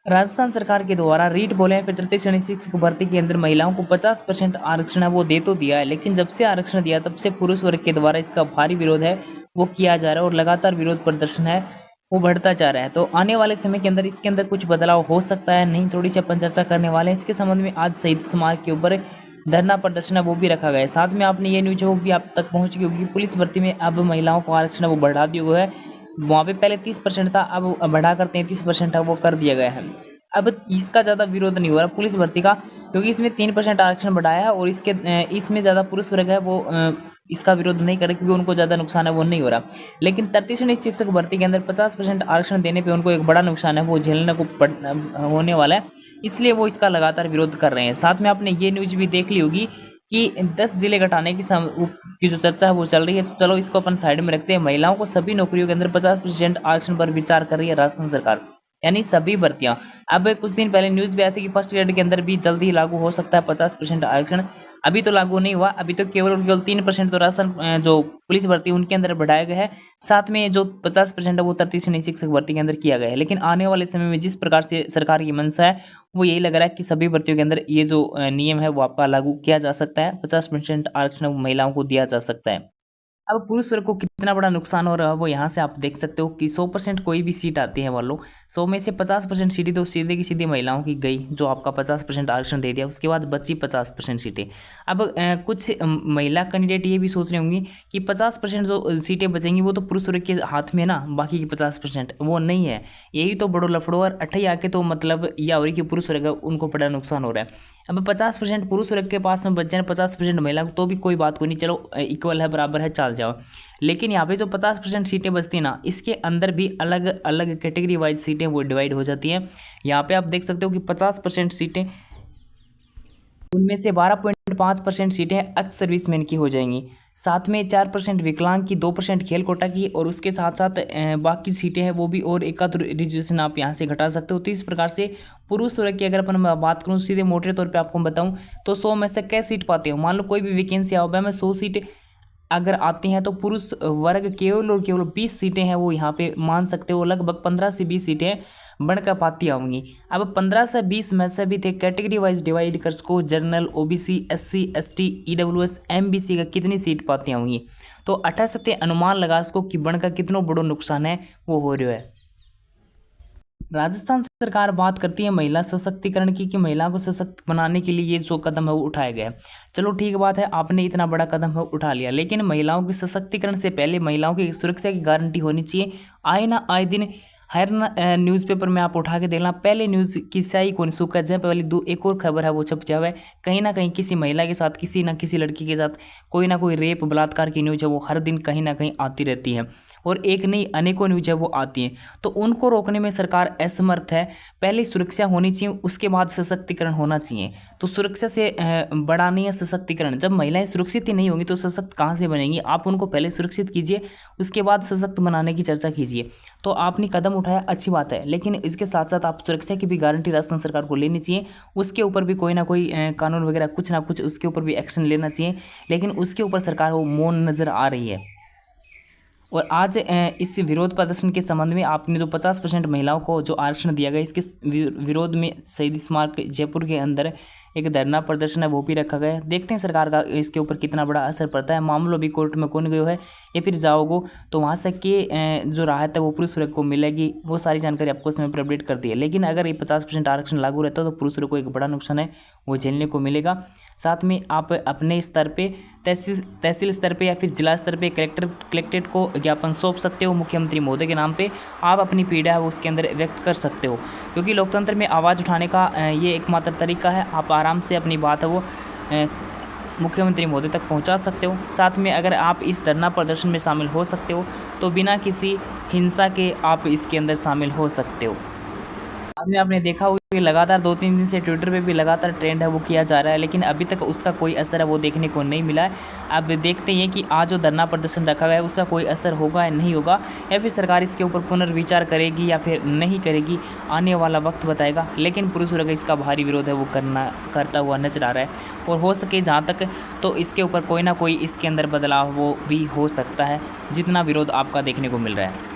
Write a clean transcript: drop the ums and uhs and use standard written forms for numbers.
राजस्थान सरकार के द्वारा रीट बोले हैं फिर तृतीय श्रेणी शिक्षक भर्ती के अंदर महिलाओं को 50% आरक्षण है वो दे तो दिया है, लेकिन जब से आरक्षण दिया तब से पुरुष वर्ग के द्वारा इसका भारी विरोध है वो किया जा रहा है और लगातार विरोध प्रदर्शन है वो बढ़ता जा रहा है। तो आने वाले समय के अंदर इसके अंदर कुछ बदलाव हो सकता है, नहीं थोड़ी सी अपन चर्चा करने वाले हैं इसके संबंध में। आज शहीद स्मारक के ऊपर धरना प्रदर्शन है वो भी रखा गया है। साथ में आपने ये न्यूज है वो भी आप तक पहुंच गई होगी, पुलिस भर्ती में अब महिलाओं को आरक्षण है वो बढ़ा दिया गया है। वहाँ पे पहले 30% था, अब बढ़ाकर 33% है वो कर दिया गया है। अब इसका ज़्यादा विरोध नहीं हो रहा पुलिस भर्ती का, क्योंकि इसमें 3% आरक्षण बढ़ाया है और इसमें ज़्यादा पुरुष वर्ग है वो इसका विरोध नहीं करे क्योंकि उनको ज़्यादा नुकसान है वो नहीं हो रहा। लेकिन तृतीय श्रेणी शिक्षक भर्ती के अंदर 50% आरक्षण देने पे उनको एक बड़ा नुकसान है वो झेलने को होने वाला है, इसलिए वो इसका लगातार विरोध कर रहे हैं। साथ में आपने ये न्यूज भी देख ली होगी कि 10 जिले घटाने की जो चर्चा है वो चल रही है। तो चलो इसको अपन साइड में रखते हैं। महिलाओं को सभी नौकरियों के अंदर 50% आरक्षण पर विचार कर रही है राजस्थान सरकार, यानी सभी भर्तियां। अब कुछ दिन पहले न्यूज भी आई थी कि फर्स्ट ग्रेड के अंदर भी जल्द ही लागू हो सकता है 50% आरक्षण। अभी तो लागू नहीं हुआ, अभी तो केवल और केवल 3% तो राजस्थान जो पुलिस भर्ती उनके अंदर बढ़ाया गया है। साथ में जो 50% है वो तृतीय श्रेणी शिक्षक भर्ती के अंदर किया गया है। लेकिन आने वाले समय में जिस प्रकार से सरकार की मंशा है वो यही लग रहा है कि सभी भर्तियों के अंदर ये जो नियम है वो आपका लागू किया जा सकता है, 50% आरक्षण महिलाओं को दिया जा सकता है। अब पुरुष वर्ग को कितना बड़ा नुकसान हो रहा है वो यहाँ से आप देख सकते हो कि 100% कोई भी सीट आती है, मान लो 100 में से 50% सीटें तो सीधे की सीधी महिलाओं की गई, जो आपका 50% आरक्षण दे दिया, उसके बाद बची 50% सीटें। अब कुछ महिला कैंडिडेट ये भी सोच रहे होंगी कि 50% जो सीटें बचेंगी वो तो पुरुष वर्ग के हाथ में ना, बाकी की 50% वो नहीं है। यही तो बड़ो लफड़ो और अट्ठाई आके तो मतलब यह हो रही कि पुरुष वर्ग उनको बड़ा नुकसान हो रहा है। अब 50% पुरुष वर्ग के पास में बच जाए 50% महिला तो भी कोई बात कोई नहीं, चलो इक्वल है बराबर है चल जाओ। लेकिन यहाँ पे जो 50% सीटें बचती हैं ना, इसके अंदर भी अलग अलग कैटेगरी वाइज सीटें वो डिवाइड हो जाती हैं। यहाँ पे आप देख सकते हो कि 50% सीटें, उनमें से 12.5% सीटें एक्स सर्विसमैन की हो जाएंगी। साथ में 4% विकलांग की, 2% खेल कोटा की, और उसके साथ साथ बाकी सीटें हैं वो भी और एक आध रिजर्वेशन आप यहाँ से घटा सकते हो। तो इस प्रकार से पुरुष वर्ग की अगर अपन बात करूँ सीधे मोटे तौर पे आपको बताऊँ तो 100 में से कैसे सीट पाते हो, मान लो कोई भी वैकेंसी आओ मैं 100 सीट अगर आती हैं तो पुरुष वर्ग केवल और केवल 20 सीटें हैं वो यहाँ पे मान सकते हो, लगभग 15 से 20 सीटें बढ़कर पाती होंगी। अब 15 से 20 में से भी थे कैटेगरी वाइज डिवाइड कर सको, general, OBC, SC, ST, EWS, MBC का कितनी सीट पाती होंगी, तो 28 से अनुमान लगा सको कि बढ़कर कितना बड़ो नुकसान है वो हो रहा है। राजस्थान सरकार बात करती है महिला सशक्तिकरण की कि महिला को सशक्त बनाने के लिए ये जो कदम है वो उठाया गया है। चलो ठीक बात है, आपने इतना बड़ा कदम है उठा लिया, लेकिन महिलाओं के सशक्तिकरण से पहले महिलाओं की सुरक्षा की गारंटी होनी चाहिए। आए ना आए दिन हर न्यूज़पेपर में आप उठा के देखना, पहले न्यूज़ की स्याही कौन सूखा जाए, पहले दो एक और खबर है वो छप जावे, कहीं ना कहीं किसी महिला के साथ, किसी ना किसी लड़की के साथ कोई ना कोई रेप बलात्कार की न्यूज़ है वो हर दिन कहीं ना कहीं आती रहती है, और एक नहीं अनेकों न्यूज है वो आती हैं। तो उनको रोकने में सरकार असमर्थ है। पहले सुरक्षा होनी चाहिए, उसके बाद सशक्तिकरण होना चाहिए। तो सुरक्षा से बड़ा नहीं है सशक्तिकरण। जब महिलाएं सुरक्षित ही नहीं होंगी तो सशक्त कहाँ से बनेंगी? आप उनको पहले सुरक्षित कीजिए, उसके बाद सशक्त बनाने की चर्चा कीजिए। तो आपने कदम उठाया, अच्छी बात है, लेकिन इसके साथ साथ आप सुरक्षा की भी गारंटी राजस्थान सरकार को लेनी चाहिए। उसके ऊपर भी कोई ना कोई कानून वगैरह कुछ ना कुछ उसके ऊपर भी एक्शन लेना चाहिए, लेकिन उसके ऊपर सरकार वो मौन नज़र आ रही है। और आज इस विरोध प्रदर्शन के संबंध में आपने जो 50% महिलाओं को जो आरक्षण दिया गया, इसके विरोध में शहीद स्मारक जयपुर के अंदर एक धरना प्रदर्शन है वो भी रखा गया है। देखते हैं सरकार का इसके ऊपर कितना बड़ा असर पड़ता है। मामलो भी कोर्ट में कौन गयो है या फिर जाओगो, तो वहाँ से के जो राहत है वो पुरुष वर्ग को मिलेगी, वो सारी जानकारी आपको समय पर अपडेट कर दी है। लेकिन अगर ये 50% आरक्षण लागू रहता है तो पुरुष वर्ग को एक बड़ा नुकसान है वो झेलने को मिलेगा। साथ में आप अपने स्तर पे तहसील स्तर पे या फिर जिला स्तर पे कलेक्ट्रेट को ज्ञापन सौंप सकते हो मुख्यमंत्री महोदय के नाम पे। आप अपनी पीड़ा है वो उसके अंदर व्यक्त कर सकते हो, क्योंकि लोकतंत्र में आवाज़ उठाने का ये एकमात्र तरीका है। आप आराम से अपनी बात है वो मुख्यमंत्री महोदय तक पहुंचा सकते हो। साथ में अगर आप इस धरना प्रदर्शन में शामिल हो सकते हो तो बिना किसी हिंसा के आप इसके अंदर शामिल हो सकते हो। बाद में आपने देखा हुआ कि लगातार 2-3 दिन से ट्विटर पे भी लगातार ट्रेंड है वो किया जा रहा है, लेकिन अभी तक उसका कोई असर है वो देखने को नहीं मिला है। अब देखते हैं कि आज जो धरना प्रदर्शन रखा गया है उसका कोई असर होगा या नहीं होगा, या फिर सरकार इसके ऊपर पुनर्विचार करेगी या फिर नहीं करेगी, आने वाला वक्त बताएगा। लेकिन पुरुष वर्ग इसका भारी विरोध है वो करता हुआ नजर आ रहा है, और हो सके जहाँ तक तो इसके ऊपर कोई ना कोई इसके अंदर बदलाव वो भी हो सकता है, जितना विरोध आपका देखने को मिल रहा है।